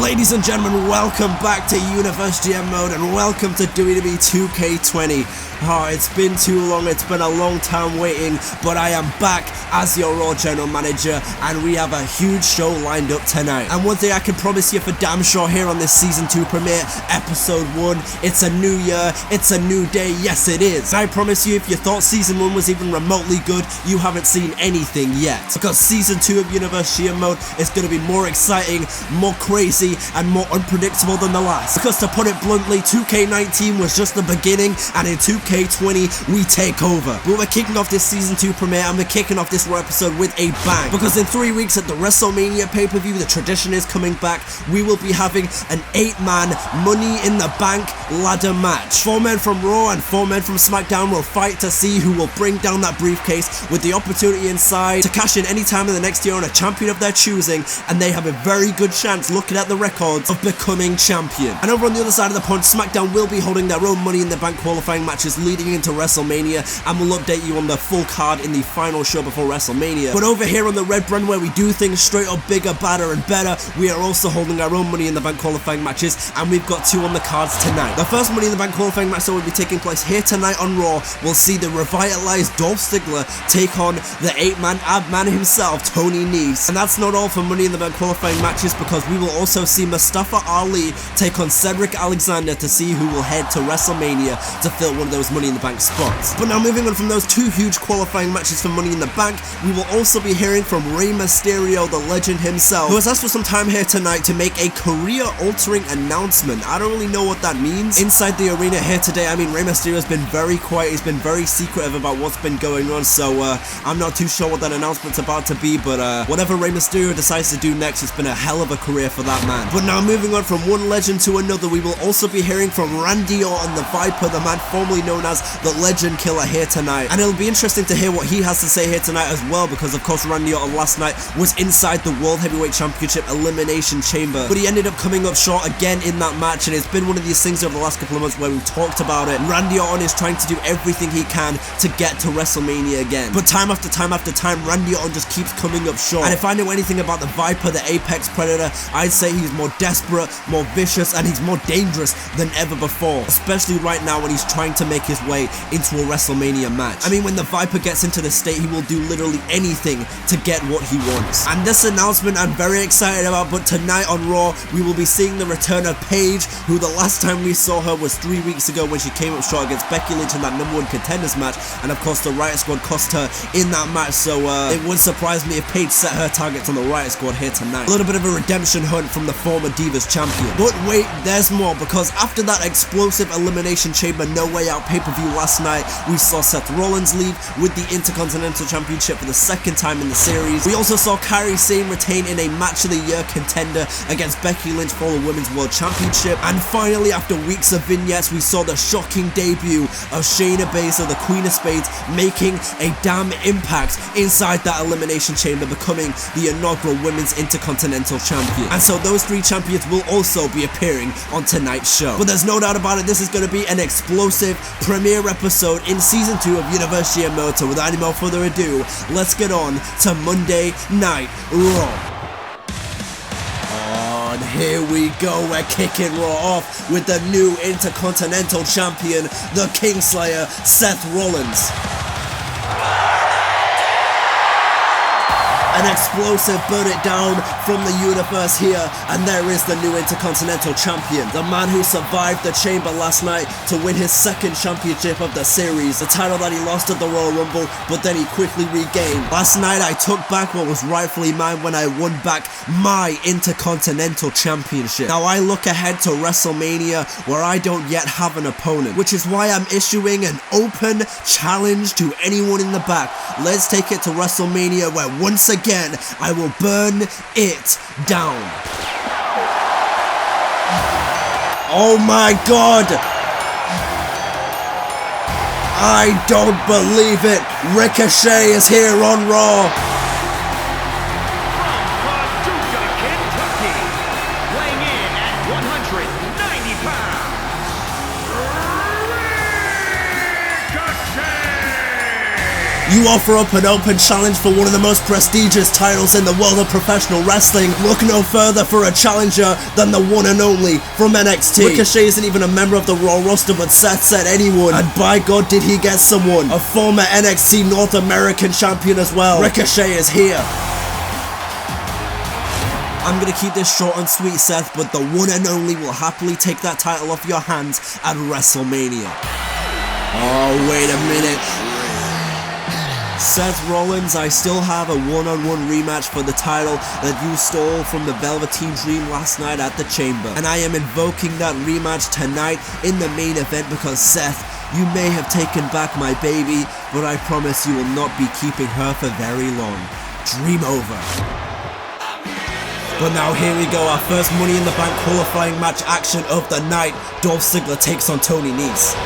Ladies and gentlemen, welcome back to Universe GM mode and welcome to Wwe 2K20. It's been too long, it's been a long time waiting, but I am back as your Raw General Manager and we have a huge show lined up tonight. And one thing I can promise you for damn sure here on this Season 2 premiere, Episode 1, it's a new year, it's a new day, yes it is. And I promise you if you thought Season 1 was even remotely good, you haven't seen anything yet. Because Season 2 of Universe GM mode is going to be more exciting, more crazy, and more unpredictable than the last. Because to put it bluntly, 2K19 was just the beginning, and in 2K20 we take over. But we're kicking off this Season 2 premiere and we're kicking off this Raw episode with a bang. Because in 3 weeks at the WrestleMania pay-per-view, the tradition is coming back, we will be having an 8-man Money in the Bank ladder match. 4 men from Raw and 4 men from SmackDown will fight to see who will bring down that briefcase with the opportunity inside to cash in any time in the next year on a champion of their choosing, and they have a very good chance, looking at the records, of becoming champion. And over on the other side of the pond, SmackDown will be holding their own Money in the Bank qualifying matches leading into WrestleMania, and we'll update you on the full card in the final show before WrestleMania. But over here on the Red Brand, where we do things straight up bigger, badder and better, we are also holding our own Money in the Bank qualifying matches, and we've got 2 on the cards tonight. The first Money in the Bank qualifying match that will be taking place here tonight on Raw will see the revitalized Dolph Ziggler take on the 8-man Ab-Man himself, Tony Nese. And that's not all for Money in the Bank qualifying matches, because we will also see Mustafa Ali take on Cedric Alexander to see who will head to WrestleMania to fill one of those Money in the Bank spots. But now moving on from those 2 huge qualifying matches for Money in the Bank, we will also be hearing from Rey Mysterio, the legend himself, who has asked for some time here tonight to make a career-altering announcement. I don't really know what that means. Inside the arena here today, I mean, Rey Mysterio has been very quiet, he's been very secretive about what's been going on, so I'm not too sure what that announcement's about to be, but whatever Rey Mysterio decides to do next, it's been a hell of a career for that man. But now moving on from one legend to another, we will also be hearing from Randy Orton, the Viper, the man formerly known as the Legend Killer, here tonight. And it'll be interesting to hear what he has to say here tonight as well, because of course Randy Orton last night was inside the World Heavyweight Championship Elimination Chamber, but he ended up coming up short again in that match, and it's been one of these things over the last couple of months where we've talked about it. Randy Orton is trying to do everything he can to get to WrestleMania again, but time after time after time, Randy Orton just keeps coming up short. And if I know anything about the Viper, the Apex Predator, I'd say he's more desperate, more vicious, and he's more dangerous than ever before, especially right now when he's trying to make his way into a WrestleMania match. I mean, when the Viper gets into the state, he will do literally anything to get what he wants. And this announcement I'm very excited about, but tonight on Raw, we will be seeing the return of Paige, who the last time we saw her was 3 weeks ago when she came up short against Becky Lynch in that #1 contenders match, and of course the Riot Squad cost her in that match, so it wouldn't surprise me if Paige set her targets on the Riot Squad here tonight. A little bit of a redemption hunt from the former Divas champion. But wait, there's more, because after that explosive Elimination Chamber No Way Out pay-per-view last night, we saw Seth Rollins leave with the Intercontinental Championship for the 2nd time in the series. We also saw Kairi Sane retain in a Match of the Year contender against Becky Lynch for the Women's World Championship. And finally, after weeks of vignettes, we saw the shocking debut of Shayna Baszler, the Queen of Spades, making a damn impact inside that Elimination Chamber, becoming the inaugural Women's Intercontinental Champion. And so those 3 champions will also be appearing on tonight's show. But there's no doubt about it, this is going to be an explosive premiere episode in Season 2 of Universe GM mode. So without any more further ado, let's get on to Monday Night Raw. And here we go, we're kicking Raw off with the new Intercontinental Champion, the Kingslayer, Seth Rollins. An explosive burn it down from the universe here, and there is the new Intercontinental Champion. The man who survived the Chamber last night to win his second championship of the series. The title that he lost at the Royal Rumble, but then he quickly regained. Last night I took back what was rightfully mine when I won back my Intercontinental Championship. Now I look ahead to WrestleMania where I don't yet have an opponent, which is why I'm issuing an open challenge to anyone in the back. Let's take it to WrestleMania where once again I will burn it down. Oh my god! I don't believe it! Ricochet is here on Raw! You offer up an open challenge for one of the most prestigious titles in the world of professional wrestling. Look no further for a challenger than the one and only from NXT. Ricochet isn't even a member of the Raw roster, but Seth said anyone, and by God did he get someone. A former NXT North American champion as well. Ricochet is here. I'm gonna keep this short and sweet, Seth, but the one and only will happily take that title off your hands at WrestleMania. Oh, wait a minute. Seth Rollins, I still have a one-on-one rematch for the title that you stole from the Velveteen Dream last night at the Chamber. And I am invoking that rematch tonight in the main event because Seth, you may have taken back my baby, but I promise you will not be keeping her for very long. Dream over. But now here we go, our first Money in the Bank qualifying match action of the night. Dolph Ziggler takes on Tony Nese.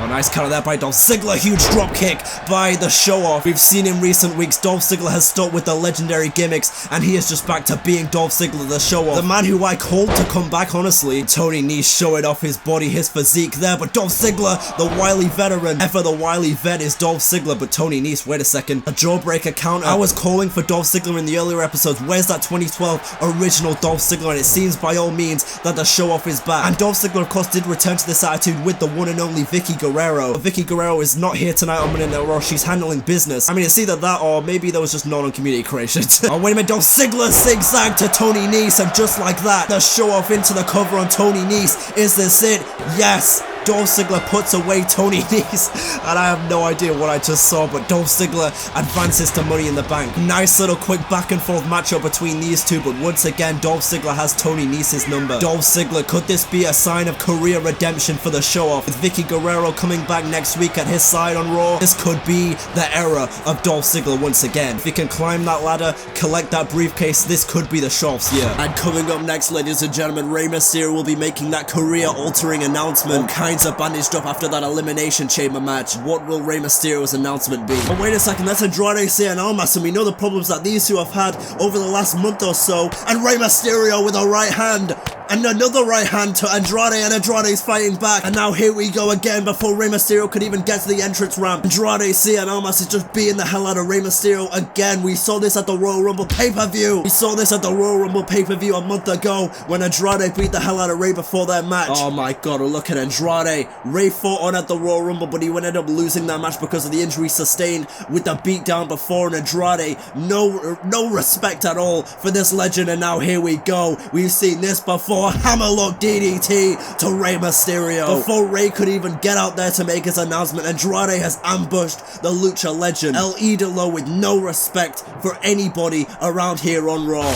Nice counter there by Dolph Ziggler, huge drop kick by the show-off. We've seen in recent weeks Dolph Ziggler has stuck with the legendary gimmicks and he is just back to being Dolph Ziggler, the show-off. The man who I called to come back, honestly. Tony Nese showing off his body, his physique there, but Dolph Ziggler, the wily veteran. Ever the wily vet is Dolph Ziggler, but Tony Nese, wait a second. A jawbreaker counter. I was calling for Dolph Ziggler in the earlier episodes. Where's that 2012 original Dolph Ziggler? And it seems by all means that the show-off is back. And Dolph Ziggler, of course, did return to this attitude with the one and only Vickie Guerrero. Vickie Guerrero is not here tonight on Monday Night Raw. She's handling business. I mean, it's either that or maybe there was just not on community creations. Oh, wait a minute. Dolph Ziggler zigzag to Tony Nese, and just like that, the show off into the cover on Tony Nese. Is this it? Yes. Dolph Ziggler puts away Tony Nese, and I have no idea what I just saw, but Dolph Ziggler advances to Money in the Bank. Nice little quick back and forth matchup between these two, but once again, Dolph Ziggler has Tony Nese's number. Dolph Ziggler, could this be a sign of career redemption for the show-off? With Vickie Guerrero coming back next week at his side on Raw, this could be the era of Dolph Ziggler once again. If he can climb that ladder, collect that briefcase, this could be the show-off's year. And coming up next, ladies and gentlemen, Rey Mysterio will be making that career-altering announcement. All kinds of bandaged up after that Elimination Chamber match. What will Rey Mysterio's announcement be? But wait a second, that's Andrade, Cien, and Almas, and we know the problems that these two have had over the last month or so. And Rey Mysterio with a right hand. And another right hand to Andrade, and Andrade's fighting back. And now here we go again before Rey Mysterio could even get to the entrance ramp. Andrade, Cien, and Almas is just beating the hell out of Rey Mysterio again. We saw this at the Royal Rumble pay-per-view. We saw this at the Royal Rumble pay-per-view a month ago when Andrade beat the hell out of Rey before their match. Oh my god, look at Andrade. Rey fought on at the Royal Rumble, but he ended up losing that match because of the injury sustained with the beatdown before. And Andrade, no respect at all for this legend. And now here we go. We've seen this before. Hammerlock DDT to Rey Mysterio. Before Rey could even get out there to make his announcement, Andrade has ambushed the Lucha legend. El Idolo with no respect for anybody around here on Raw.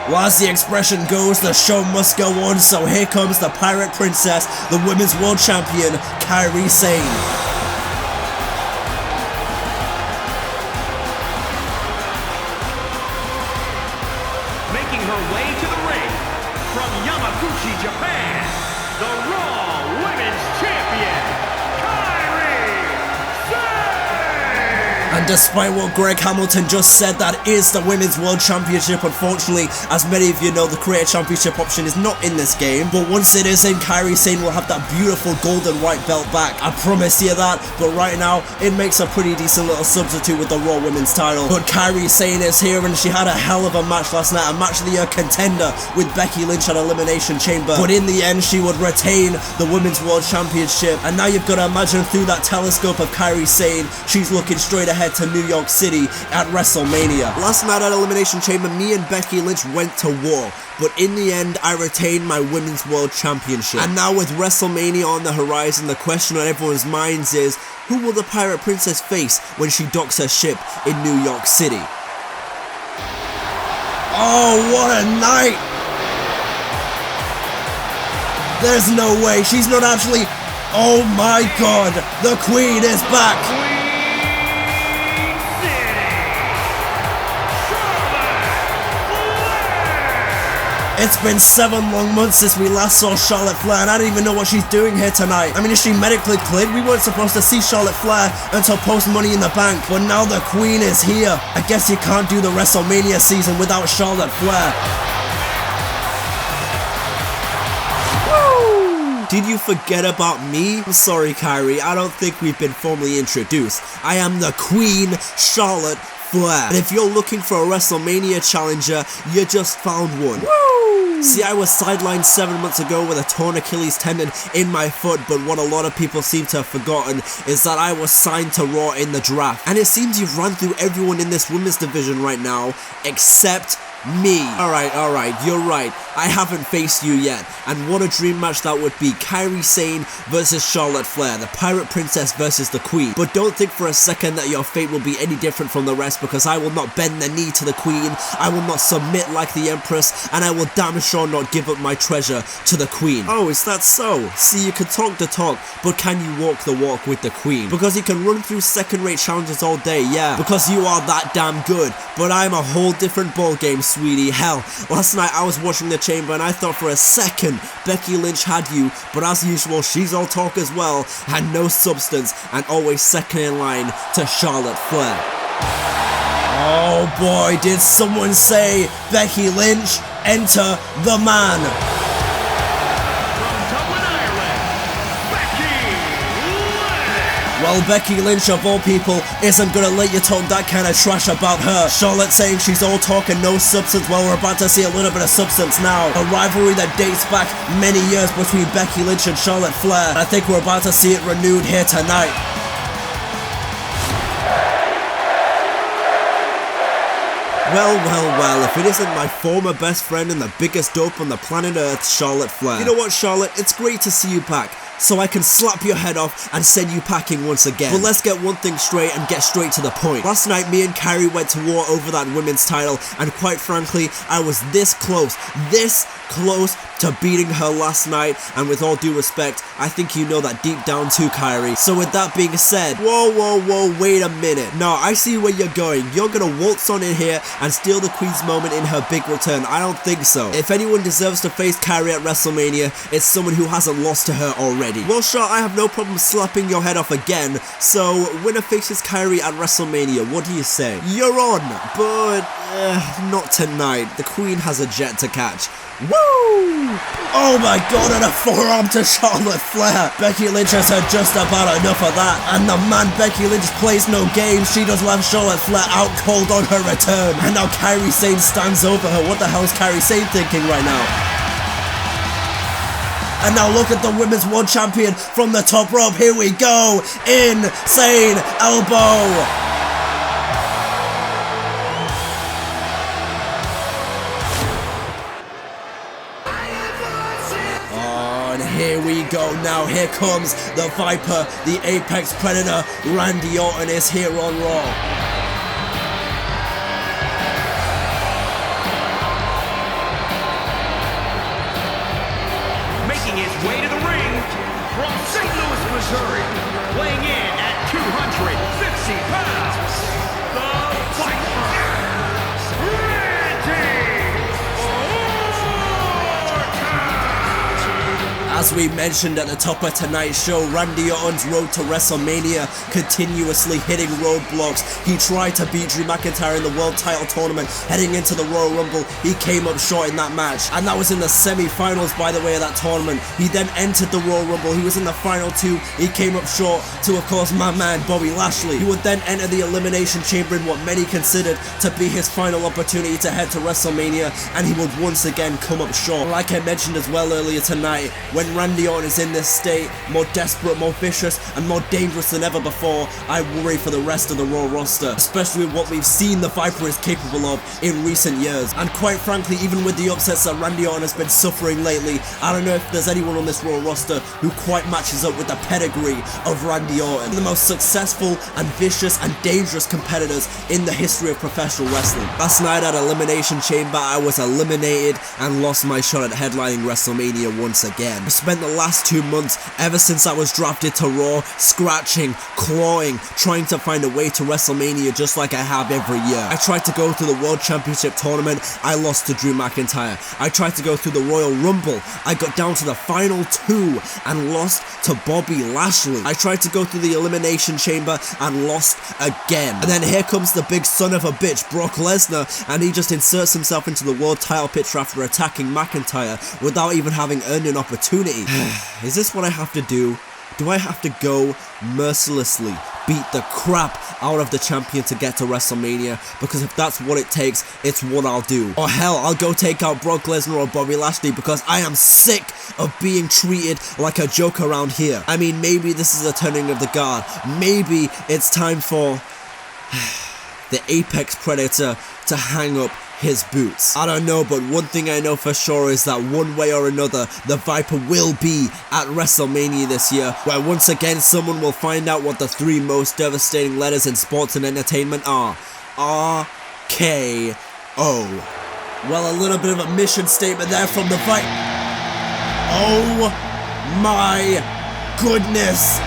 Well, as the expression goes, the show must go on, so here comes the Pirate Princess, the Women's World Champion, Kairi Sane. despite what Greg Hamilton just said, that is the Women's World Championship. Unfortunately, as many of you know, the Creator Championship option is not in this game, but once it is in, Kairi Sane will have that beautiful golden white belt back. I promise you that. But right now, it makes a pretty decent little substitute with the Raw Women's title. But Kairi Sane is here, and she had a hell of a match last night, a match of the year contender with Becky Lynch at Elimination Chamber. But in the end, she would retain the Women's World Championship. And now you've got to imagine through that telescope of Kairi Sane, she's looking straight ahead to New York City at WrestleMania. Last night at Elimination Chamber, me and Becky Lynch went to war, but in the end, I retained my Women's World Championship. And now with WrestleMania on the horizon, the question on everyone's minds is, who will the Pirate Princess face when she docks her ship in New York City? Oh, what a night! There's no way, she's not actually... Oh my god, the Queen is back! It's been 7 long months since we last saw Charlotte Flair, and I don't even know what she's doing here tonight. I mean, is she medically cleared? We weren't supposed to see Charlotte Flair until post Money in the Bank, but now the Queen is here. I guess you can't do the WrestleMania season without Charlotte Flair. Woo! Did you forget about me? I'm sorry, Kairi, I don't think we've been formally introduced. I am the Queen, Charlotte Flair. And if you're looking for a WrestleMania challenger, you just found one. Woo! See, I was sidelined 7 months ago with a torn Achilles tendon in my foot, but what a lot of people seem to have forgotten is that I was signed to Raw in the draft. And it seems you've run through everyone in this women's division right now, except me. Alright, you're right. I haven't faced you yet. And what a dream match that would be. Kairi Sane versus Charlotte Flair, the Pirate Princess versus the Queen. But don't think for a second that your fate will be any different from the rest, because I will not bend the knee to the Queen, I will not submit like the Empress, and I will damn sure not give up my treasure to the Queen. Oh, is that so? See, you can talk the talk, but can you walk the walk with the Queen? Because you can run through second-rate challenges all day, yeah, because you are that damn good, but I'm a whole different ballgame, sweetie. Hell, last night I was watching the Chamber and I thought for a second Becky Lynch had you, but as usual, she's all talk as well, and no substance, and always second in line to Charlotte Flair. Oh boy, did someone say Becky Lynch, enter the man. Well, Becky Lynch, of all people, isn't gonna let you talk that kind of trash about her. Charlotte saying she's all talk and no substance. Well, we're about to see a little bit of substance now. A rivalry that dates back many years between Becky Lynch and Charlotte Flair. I think we're about to see it renewed here tonight. Well, if it isn't my former best friend and the biggest dope on the planet Earth, Charlotte Flair. You know what, Charlotte? It's great to see you back, so I can slap your head off and send you packing once again. But let's get one thing straight and get straight to the point. Last night, me and Kairi went to war over that women's title, and quite frankly, I was this close to beating her last night, and with all due respect, I think you know that deep down too, Kairi. So with that being said, whoa, wait a minute. No, I see where you're going. You're gonna waltz on in here and steal the Queen's moment in her big return. I don't think so. If anyone deserves to face Kairi at WrestleMania, it's someone who hasn't lost to her already. Well, sure, I have no problem slapping your head off again, so winner faces Kairi at WrestleMania. What do you say? You're on, but not tonight. The Queen has a jet to catch. Woo! Oh my god, and a forearm to Charlotte Flair. Becky Lynch has had just about enough of that, and the man Becky Lynch plays no games. She does have Charlotte Flair out cold on her return, and now Kairi Sane stands over her. What the hell is Kairi Sane thinking right now? And now look at the Women's World Champion from the top rope. Here we go. Insane elbow. Here we go now, here comes the Viper, the Apex Predator, Randy Orton is here on Raw. Making his way to the ring from St. Louis, Missouri, weighing in at 250 pounds, the Viper, Randy Orton. As we mentioned at the top of tonight's show, Randy Orton's road to WrestleMania continuously hitting roadblocks. He tried to beat Drew McIntyre in the World Title Tournament heading into the Royal Rumble. He came up short in that match, and that was in the semi-finals, by the way, of that tournament. He then entered the Royal Rumble. He was in the final two. He came up short to, of course, my man Bobby Lashley. He would then enter the Elimination Chamber in what many considered to be his final opportunity to head to WrestleMania, and he would once again come up short. Like I mentioned as well earlier tonight, when Randy Orton is in this state, more desperate, more vicious, and more dangerous than ever before, I worry for the rest of the Raw roster, especially with what we've seen the Viper is capable of in recent years. And quite frankly, even with the upsets that Randy Orton has been suffering lately, I don't know if there's anyone on this Raw roster who quite matches up with the pedigree of Randy Orton, the most successful and vicious and dangerous competitors in the history of professional wrestling. Last night at Elimination Chamber, I was eliminated and lost my shot at headlining WrestleMania once again. I spent the last 2 months, ever since I was drafted to Raw, scratching, clawing, trying to find a way to WrestleMania just like I have every year. I tried to go through the World Championship Tournament, I lost to Drew McIntyre. I tried to go through the Royal Rumble, I got down to the final two and lost to Bobby Lashley. I tried to go through the Elimination Chamber and lost again. And then here comes the big son of a bitch, Brock Lesnar, and he just inserts himself into the world title picture after attacking McIntyre without even having earned an opportunity. Is this what I have to do? Do I have to go mercilessly beat the crap out of the champion to get to WrestleMania? Because if that's what it takes, it's what I'll do. Or hell, I'll go take out Brock Lesnar or Bobby Lashley because I am sick of being treated like a joke around here. I mean, maybe this is a turning of the guard. Maybe it's time for the apex predator to hang up his boots. I don't know, but one thing I know for sure is that one way or another, the Viper will be at WrestleMania this year, where once again someone will find out what the 3 most devastating letters in sports and entertainment are. RKO. Well, a little bit of a mission statement there from the Viper. Oh my goodness.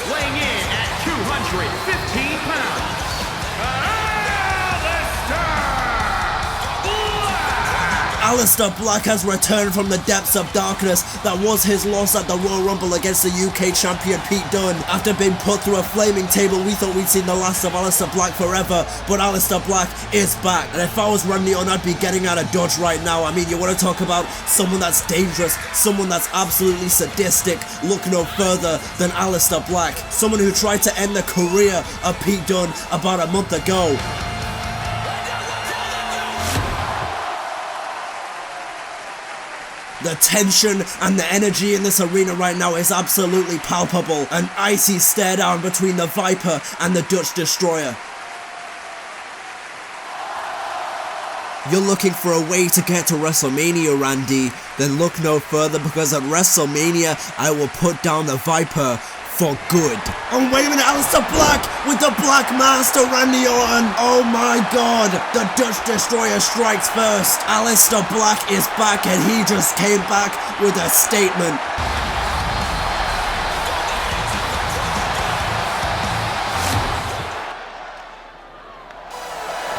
Weighing in at 215 pounds, Aleister Black has returned from the depths of darkness that was his loss at the Royal Rumble against the UK champion Pete Dunne. After being put through a flaming table, we thought we'd seen the last of Aleister Black forever, but Aleister Black is back. And if I was Randy Orton, I'd be getting out of Dodge right now. I mean, you want to talk about someone that's dangerous, someone that's absolutely sadistic, look no further than Aleister Black. Someone who tried to end the career of Pete Dunne about a month ago. The tension and the energy in this arena right now is absolutely palpable. An icy stare down between the Viper and the Dutch Destroyer. You're looking for a way to get to WrestleMania, Randy? Then look no further, because at WrestleMania, I will put down the Viper for good. Oh, wait a minute, Aleister Black with the Black Master, Randy Orton. Oh my god, the Dutch Destroyer strikes first. Aleister Black is back, and he just came back with a statement.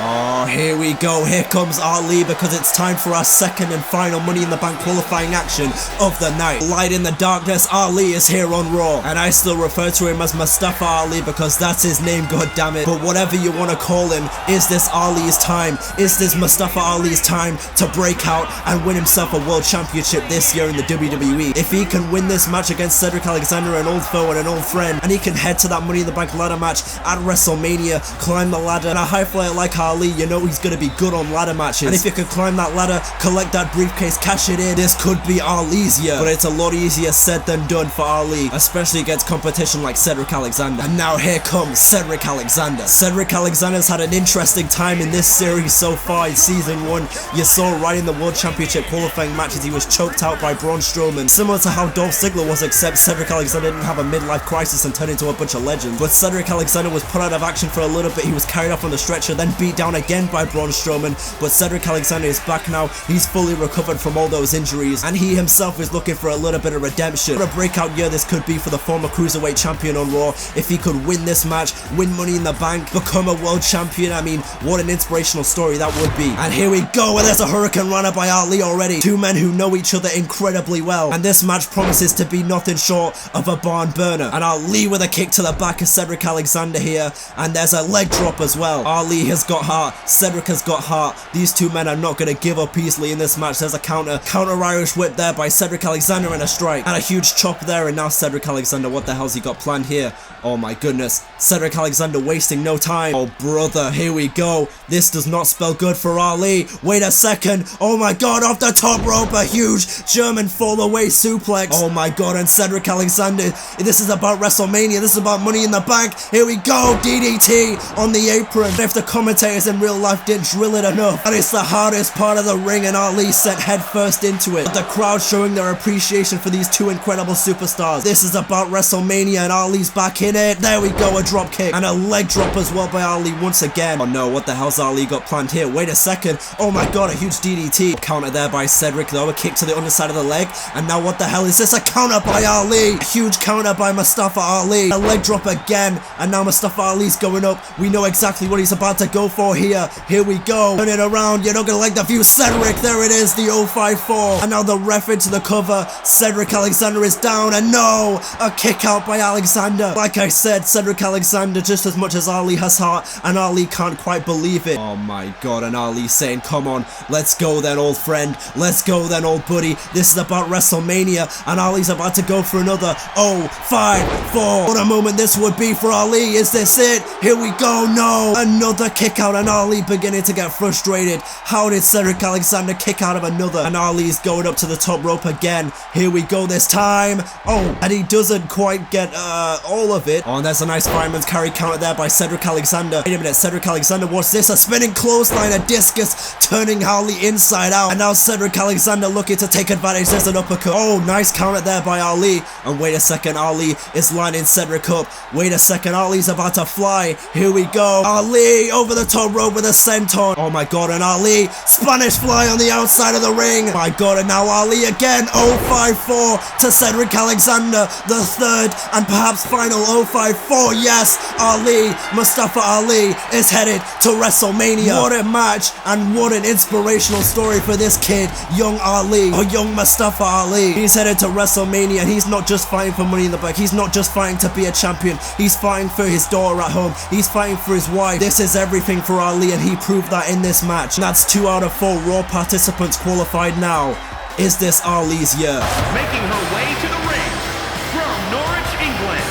Oh, here we go. Here comes Ali, because it's time for our second and final Money in the Bank qualifying action of the night. Light in the darkness, Ali is here on Raw, and I still refer to him as Mustafa Ali because that's his name, goddammit. But whatever you want to call him, is this Ali's time? Is this Mustafa Ali's time to break out and win himself a world championship this year in the WWE? If he can win this match against Cedric Alexander, an old foe and an old friend, and he can head to that Money in the Bank ladder match at WrestleMania, climb the ladder, and a high flyer like Ali, you know he's going to be good on ladder matches. And if you can climb that ladder, collect that briefcase, cash it in, this could be Ali's year. But it's a lot easier said than done for Ali, especially against competition like Cedric Alexander. And now here comes Cedric Alexander. Cedric Alexander's had an interesting time in this series so far in Season 1. You saw right in the World Championship qualifying matches, he was choked out by Braun Strowman, similar to how Dolph Ziggler was, except Cedric Alexander didn't have a midlife crisis and turned into a bunch of legends. But Cedric Alexander was put out of action for a little bit, he was carried off on the stretcher, then beat down again by Braun Strowman, but Cedric Alexander is back now, he's fully recovered from all those injuries, and he himself is looking for a little bit of redemption. What a breakout year this could be for the former Cruiserweight Champion on Raw. If he could win this match, win Money in the Bank, become a World Champion, I mean, what an inspirational story that would be. And here we go, and there's a Hurricane Runner by Ali already. Two men who know each other incredibly well, and this match promises to be nothing short of a barn burner. And Ali with a kick to the back of Cedric Alexander here, and there's a leg drop as well. Ali has got heart, Cedric has got heart. These two men are not going to give up easily in this match. There's a counter Irish whip there by Cedric Alexander and a strike, and a huge chop there, and now Cedric Alexander, what the hell's he got planned here? Oh my goodness, Cedric Alexander wasting no time. Oh brother, here we go. This does not spell good for Ali. Wait a second. Oh my god, off the top rope, a huge German fall away suplex. Oh my god, and Cedric Alexander, this is about WrestleMania, this is about Money in the Bank. Here we go, DDT on the apron. If the commentators in real life didn't drill it enough, and it's the hardest part of the ring, and Ali set head first into it. But the crowd showing their appreciation for these two incredible superstars. This is about WrestleMania, and Ali's back in it. There we go, a drop kick and a leg drop as well by Ali once again. Oh no, what the hell's Ali got planned here? Wait a second. Oh my god, a huge DDT. Counter there by Cedric though, a kick to the underside of the leg, and now what the hell is this? A counter by Ali. A huge counter by Mustafa Ali. A leg drop again, and now Mustafa Ali's going up. We know exactly what he's about to go for here. Here we go. Turn it around. You're not gonna like the view. Cedric, there it is, the 054. And now the ref into the cover. Cedric Alexander is down, and no, a kick out by Alexander. Like I said, Cedric Alexander just as much as Ali has heart, and Ali can't quite believe it. Oh my god, and Ali saying, come on, let's go then, old friend. Let's go then, old buddy. This is about WrestleMania, and Ali's about to go for another 054. What a moment this would be for Ali. Is this it? Here we go. No, another kick out, and Ali beginning to get frustrated. How did Cedric Alexander kick out of another? And Ali's going up to the top rope again. Here we go this time. Oh, and he doesn't quite get all of it. Oh, and there's a nice fireman's carry counter there by Cedric Alexander. Wait a minute, Cedric Alexander, what's this? A spinning clothesline, a discus, turning Ali inside out. And now Cedric Alexander looking to take advantage. There's an uppercut. Oh, nice counter there by Ali. And wait a second, Ali is lining Cedric up. Wait a second, Ali's about to fly. Here we go. Ali over the top rope with a senton. Oh my god, and Ali, Spanish fly on the outside of the ring. My god, and now Ali again, 054 to Cedric Alexander, the third and perhaps final 054. Yes, Ali, Mustafa Ali is headed to WrestleMania. What a match, and what an inspirational story for this kid, young Ali, or young Mustafa Ali. He's headed to WrestleMania, and he's not just fighting for Money in the Bank. He's not just fighting to be a champion. He's fighting for his daughter at home. He's fighting for his wife. This is everything for Ali, and he proved that in this match. And that's 2 out of 4 Raw participants qualified now. Is this Ali's year? Making her way to the ring from Norwich, England,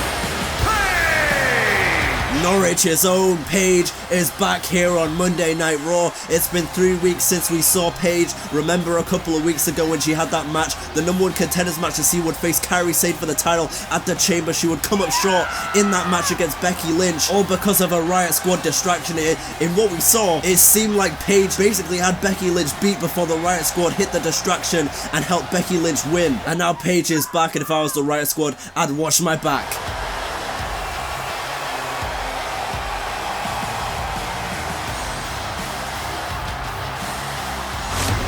Paige! Norwich's own Paige is back here on Monday Night Raw. It's been 3 weeks since we saw Paige. Remember a couple of weeks ago when she had that match, the #1 contenders match, to see would face Kairi Sane for the title at the Chamber. She would come up short in that match against Becky Lynch, all because of a Riot Squad distraction. In what we saw, it seemed like Paige basically had Becky Lynch beat before the Riot Squad hit the distraction and helped Becky Lynch win. And now Paige is back, and if I was the Riot Squad, I'd watch my back.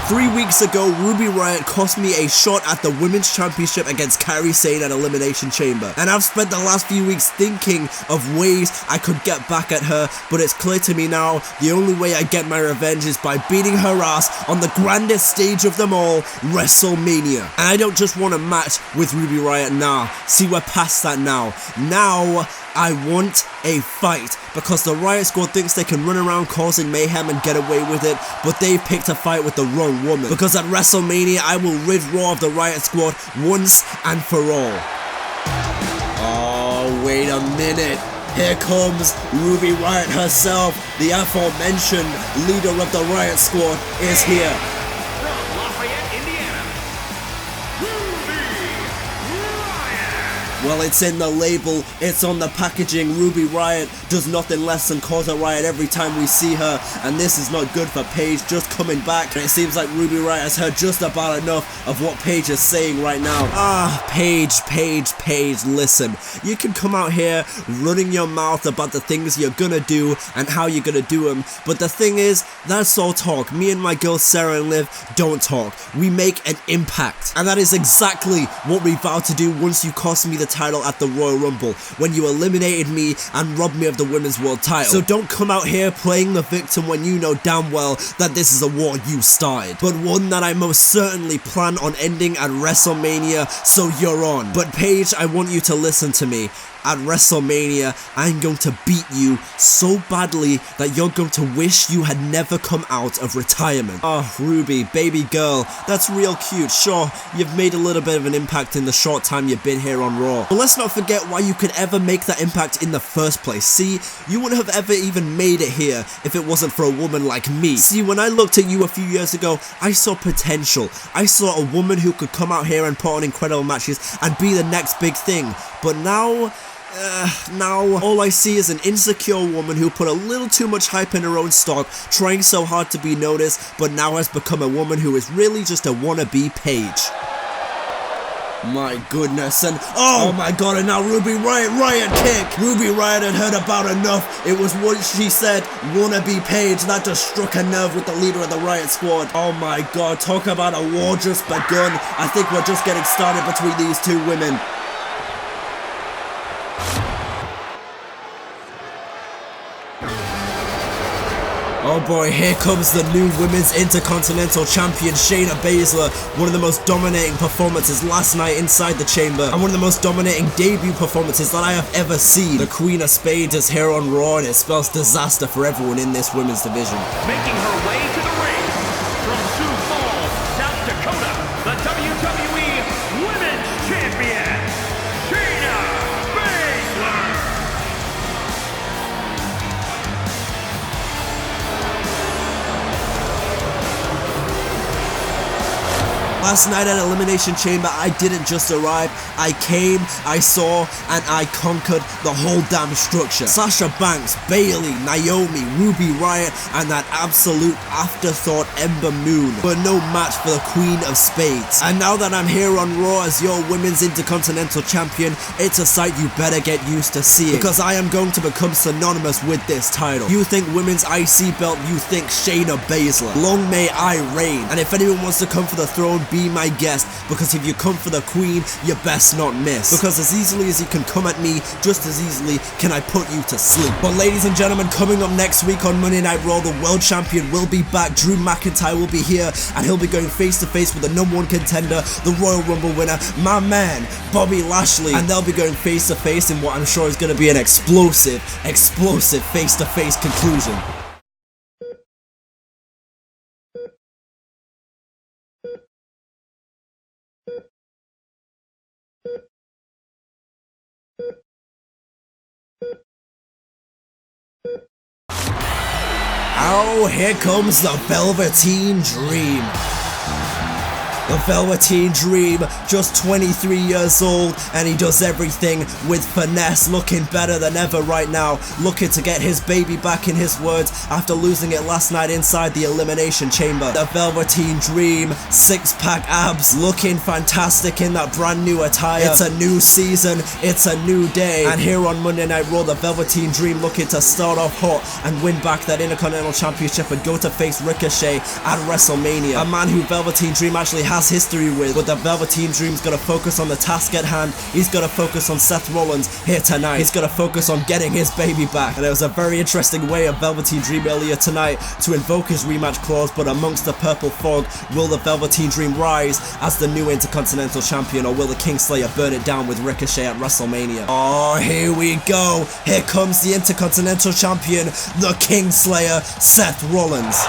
3 weeks ago, Ruby Riott cost me a shot at the Women's Championship against Kairi Sane at Elimination Chamber. And I've spent the last few weeks thinking of ways I could get back at her, but it's clear to me now, the only way I get my revenge is by beating her ass on the grandest stage of them all, WrestleMania. And I don't just want a match with Ruby Riott, nah. See, we're past that now. Now, I want a fight, because the Riot Squad thinks they can run around causing mayhem and get away with it, but they've picked a fight with the wrong woman. Because at WrestleMania, I will rid Raw of the Riot Squad once and for all. Oh, wait a minute. Here comes Ruby Riott herself, the aforementioned leader of the Riott Squad, is here. From Lafayette, Indiana, Ruby Riott. Well, it's in the label, it's on the packaging. Ruby Riott does nothing less than cause a riot every time we see her, and this is not good for Paige just coming back. And it seems like Ruby Riott has heard just about enough of what Paige is saying right now. Paige, listen. You can come out here running your mouth about the things you're gonna do and how you're gonna do them, but the thing is, that's all talk. Me and my girl Sarah and Liv don't talk. We make an impact, and that is exactly what we vowed to do once you cost me the title at the Royal Rumble, when you eliminated me and robbed me of the Women's World title. So don't come out here playing the victim when you know damn well that this is a war you started, but one that I most certainly plan on ending at WrestleMania, so you're on. But Paige, I want you to listen to me. At WrestleMania, I'm going to beat you so badly that you're going to wish you had never come out of retirement. Oh, Ruby, baby girl, that's real cute. Sure, you've made a little bit of an impact in the short time you've been here on Raw. But let's not forget why you could ever make that impact in the first place. See, you wouldn't have ever even made it here if it wasn't for a woman like me. See, when I looked at you a few years ago, I saw potential. I saw a woman who could come out here and put on incredible matches and be the next big thing. But now all I see is an insecure woman who put a little too much hype in her own stock, trying so hard to be noticed, but now has become a woman who is really just a wannabe Paige. My goodness, and oh my god, and now Ruby Riott kick! Ruby Riott had heard about enough. It was what she said, wannabe Paige. That just struck a nerve with the leader of the Riott Squad. Oh my god, talk about a war just begun. I think we're just getting started between these two women. Oh boy, here comes the new Women's Intercontinental Champion, Shayna Baszler. One of the most dominating performances last night inside the chamber, and one of the most dominating debut performances that I have ever seen. The Queen of Spades is here on Raw, and it spells disaster for everyone in this women's division. Making her way to the ring from Sioux Falls, South Dakota, the WWE Women's Champion, Shayna Baszler. Last night at Elimination Chamber, I didn't just arrive, I came, I saw, and I conquered the whole damn structure. Sasha Banks, Bayley, Naomi, Ruby Riott, and that absolute afterthought Ember Moon were no match for the Queen of Spades. And now that I'm here on Raw as your Women's Intercontinental Champion, it's a sight you better get used to seeing, because I am going to become synonymous with this title. You think Women's IC belt, you think Shayna Baszler. Long may I reign, and if anyone wants to come for the throne, be my guest, because if you come for the Queen, you best not miss, because as easily as you can come at me, just as easily can I put you to sleep. But ladies and gentlemen, coming up next week on Monday Night Raw, the world champion will be back. Drew McIntyre will be here, and he'll be going face to face with the #1 contender, the Royal Rumble winner, my man Bobby Lashley, and they'll be going face to face in what I'm sure is going to be an explosive face to face conclusion. Oh, here comes the Velveteen Dream. The Velveteen Dream, just 23 years old, and he does everything with finesse, looking better than ever right now, looking to get his baby back, in his words, after losing it last night inside the Elimination Chamber. The Velveteen Dream, six-pack abs, looking fantastic in that brand new attire. It's a new season, it's a new day, and here on Monday Night Raw, the Velveteen Dream looking to start off hot and win back that Intercontinental Championship and go to face Ricochet at WrestleMania. A man who Velveteen Dream actually has history with, but the Velveteen Dream's gotta focus on the task at hand. He's gotta focus on Seth Rollins here tonight. He's gotta focus on getting his baby back, and it was a very interesting way of Velveteen Dream earlier tonight to invoke his rematch clause, but amongst the purple fog, will the Velveteen Dream rise as the new Intercontinental Champion, or will the Kingslayer burn it down with Ricochet at WrestleMania? Oh, here we go. Here comes the Intercontinental Champion, the Kingslayer, Seth Rollins.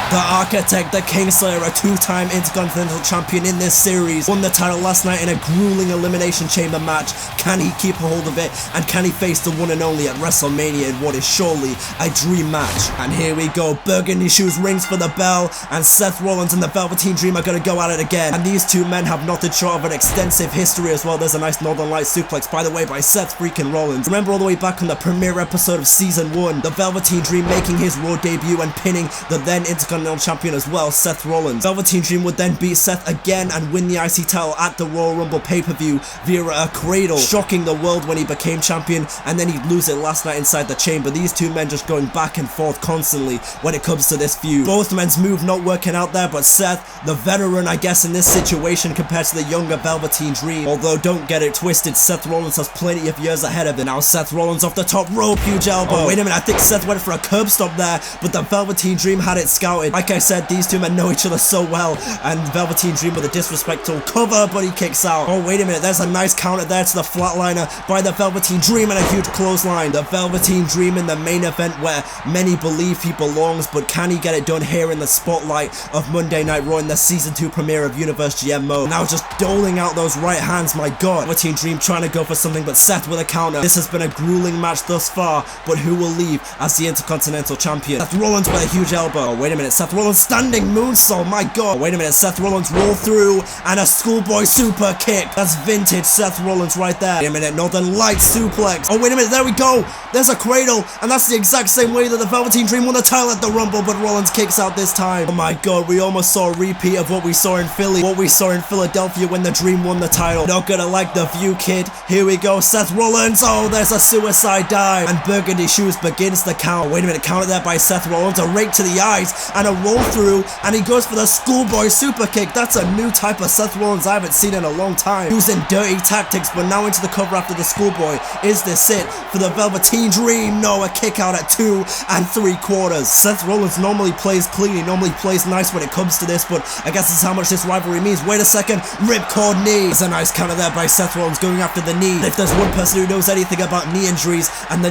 The architect, the Kingslayer, a two-time Intercontinental Champion in this series, won the title last night in a grueling Elimination Chamber match. Can he keep a hold of it, and can he face the one and only at WrestleMania in what is surely a dream match? And here we go, Burgundy Shoes rings for the bell, and Seth Rollins and the Velveteen Dream are going to go at it again. And these two men have nothing short of an extensive history as well. There's a nice Northern Light suplex, by the way, by Seth freaking Rollins. Remember all the way back on the premiere episode of Season 1, the Velveteen Dream making his Raw debut and pinning the then Intercontinental Champion as well, Seth Rollins. Velveteen Dream would then beat Seth again and win the IC title at the Royal Rumble pay-per-view via a cradle, shocking the world when he became champion, and then he'd lose it last night inside the chamber. These two men just going back and forth constantly when it comes to this feud. Both men's move not working out there, but Seth, the veteran I guess in this situation compared to the younger Velveteen Dream, although don't get it twisted, Seth Rollins has plenty of years ahead of him. Now Seth Rollins off the top rope, huge elbow. Oh, wait a minute, I think Seth went for a curb stop there, but the Velveteen Dream had it scouted. Like I said, these two men know each other so well, and Velveteen Dream with a disrespectful cover, but he kicks out. Oh, wait a minute, there's a nice counter there to the flatliner by the Velveteen Dream and a huge clothesline. The Velveteen Dream in the main event where many believe he belongs, but can he get it done here in the spotlight of Monday Night Raw in the Season 2 premiere of Universe GM mode? Now just doling out those right hands, my god. Velveteen Dream trying to go for something, but Seth with a counter. This has been a grueling match thus far, but who will leave as the Intercontinental Champion? Seth Rollins with a huge elbow. Oh, wait a minute, Seth Rollins standing moonsault, my god. Oh, wait a minute, Seth Rollins roll through and a schoolboy super kick. That's vintage Seth Rollins right there. Wait a minute, Northern Light suplex. Oh, wait a minute, there we go. There's a cradle, and that's the exact same way that the Velveteen Dream won the title at the Rumble, but Rollins kicks out this time. Oh my god, we almost saw a repeat of what we saw in Philly, what we saw in Philadelphia when the Dream won the title. Not gonna like the view, kid. Here we go, Seth Rollins. Oh, there's a suicide dive, and Burgundy Shoes begins the count. Wait a minute, counted there by Seth Rollins, a rake to the eyes, and a roll through, and he goes for the schoolboy super kick. That's a new type of Seth Rollins I haven't seen in a long time. Using dirty tactics, but now into the cover after the schoolboy. Is this it for the Velveteen Dream? No, a kick out at 2 3/4. Seth Rollins normally plays clean, he normally plays nice when it comes to this, but I guess it's how much this rivalry means. Wait a second, ripcord knee. There's a nice counter there by Seth Rollins going after the knee. If there's one person who knows anything about knee injuries and the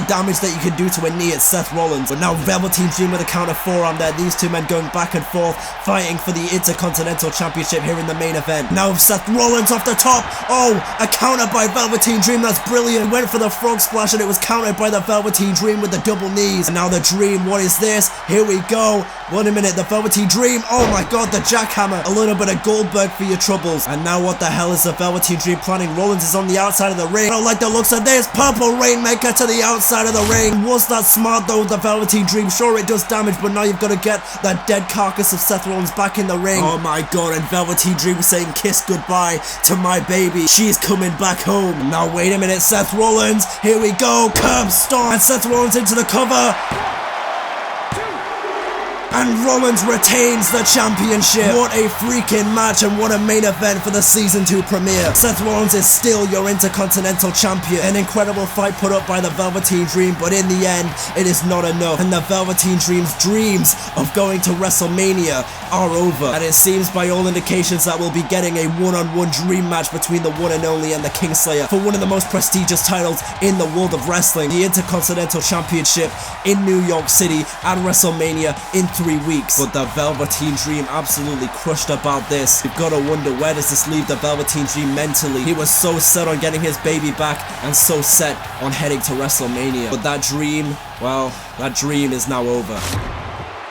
damage that you can do to a knee, it's Seth Rollins. But now Velveteen Dream with a counter forearm there. These two men going back and forth, fighting for the Intercontinental Championship here in the main event. Now Seth Rollins off the top. Oh, a counter by Velveteen Dream. That's brilliant. Went for the frog splash and it was countered by the Velveteen Dream with the double knees. And now the Dream, what is this? Here we go. Wait a minute, the Velveteen Dream. Oh my god, the jackhammer. A little bit of Goldberg for your troubles. And now what the hell is the Velveteen Dream planning? Rollins is on the outside of the ring. I don't like the looks of this. Purple Rainmaker to the outside of the ring. Was that smart though, the Velveteen Dream? Sure, it does damage, but now you've got to get that dead carcass of Seth Rollins back in the ring. Oh my god, and Velveteen Dream saying kiss goodbye to my baby. She's coming back home. Now wait a minute, Seth Rollins. Here we go. Curb stomp. And Seth Rollins into the cover. And Rollins retains the championship. What a freaking match and what a main event for the Season 2 premiere. Seth Rollins is still your Intercontinental Champion. An incredible fight put up by the Velveteen Dream, but in the end, it is not enough. And the Velveteen Dream's dreams of going to WrestleMania are over. And it seems by all indications that we'll be getting a one-on-one dream match between the one and only and the Kingslayer for one of the most prestigious titles in the world of wrestling, the Intercontinental Championship in New York City at WrestleMania in 3 weeks. But the Velveteen Dream absolutely crushed about this. You've got to wonder, where does this leave the Velveteen Dream mentally? He was so set on getting his baby back and so set on heading to WrestleMania. But that dream, well, that dream is now over.